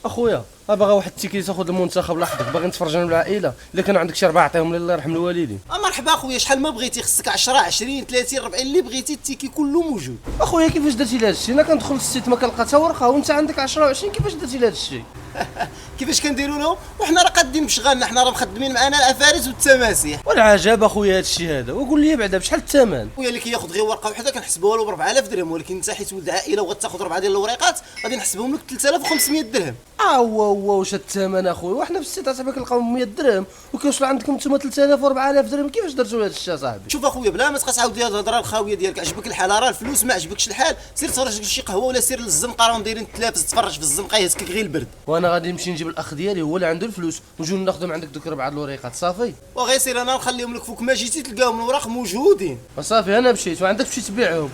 اخويا باغا واحد التيكي تاخذ المنتخب لحظك، باغي نتفرج انا بالعائله، الا كان عندك شي 4 عطيهم لي الله يرحم الوالدين. مرحبا اخويا، شحال ما بغيتي، خصك 10 20 30 40 اللي بغيتي، التيكي كله موجود. اخويا كيفاش درتي لهذا الشيء؟ انا كندخل للسيت ما كنلقى حتى ورقه وانت عندك 10 و20، كيفاش درتي لهذا الشيء؟ كيفاش كنديروا لهم وحنا راه قادين بشغالنا، حنا راه مخدمين معنا الافارس والتماسيح. والعجب اخويا هذا الشيء هذا، وقول لي بعدا بشحال الثمن؟ خويا اللي كياخذ غير ورقه وحده كنحسبوها له ب 4000 درهم، ولكن انت حيت ولد عائله وغتاخذ 4 ديال الوريقات غادي نحسبهم لك 3500 درهم. هو واش الثمن اخويا؟ وحنا في السيت اصاحبي كنلقاو 100 درهم وكيوصل عندكم نتوما 3000 و4000 درهم، كيفاش درتوا هذا الشيء اصاحبي؟ شوف اخويا، بلا ما تبقى تعاود لي الهضره الخاويه ديالك، عجبك الحال راه الفلوس، ما عجبكش الحال سير تفرج لك شي قهوه ولا سير للزنقه راهم دايرين التلافز، تفرج في الزنقه يهزك غير البرد. وانا غادي نمشي نجيب الاخ ديالي هو اللي عنده الفلوس ونجيو ناخذهم عندك دوك 4 الوريقات صافي. وغير سير انا نخليهم لك، فوق ما جيتي تلقاهم الوراق موجودين. وصافي انا مشيت وعندك تمشي تبيعهم.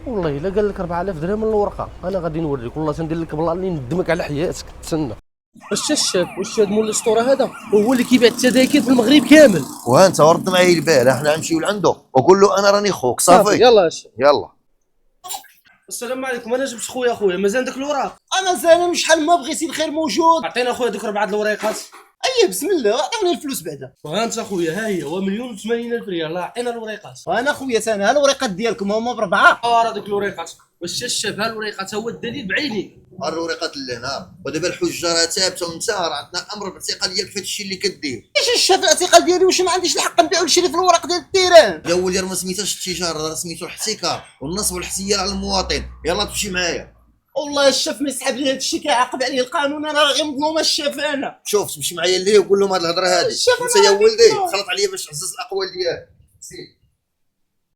والله الا قال لك 4000 درهم من الورقه انا غادي نوريك، والله تندير لك بلا اللي ندمك على حياتك. تسنى واش الشاف، واش هاد مول الاسطوره هذا هو اللي كيبيع التذاكر في المغرب كامل؟ وانت ورد معايا البارح، حنا نمشيو لعنده وقول له انا راني خوك صافي. يلا هادشي. يلا السلام عليكم، انا جبت خويا مازال داك الوراق؟ انا زين شحال ما بغيتي الخير موجود. عطينا اخويا دوك 4 الوريقات. اي بسم الله، عطيني الفلوس بعدا. وها انت اخويا، ها هي هو 1,080,000 ريال، الله عطينا الوريقات. وانا خويا انا الوريقات ديالكم هما بربعه. راه دوك الوريقات، واش الشاف ها الوريقات هو الدليل بعينيك. الورقات اللي هنا، ودابا الحجه راه ثابته، وانت راه عندنا امر بالاعتقال ديالك في هذا الشيء اللي كدير. ايش الشاف الاعتقال ديالي؟ واش ما عنديش الحق نبيعو الشيء اللي في الورق ديال التيران؟ يا ولدي راه ما سميتهاش التجاره، راه سميتو الاحتكار والنصب والاحتيال على المواطن. يلا تمشي معايا. والله الشاف ما يسحب لي هذا الشيء كيعاقب عليه القانون، انا راه غير مظلومه الشاف انا. شوف تمشي معايا ليه وقول لهم هاد الهضره هادي. الشاف انت أنا يا غير ولدي مظلوم. خلط عليا باش تعزز الاقوال ديالك. سير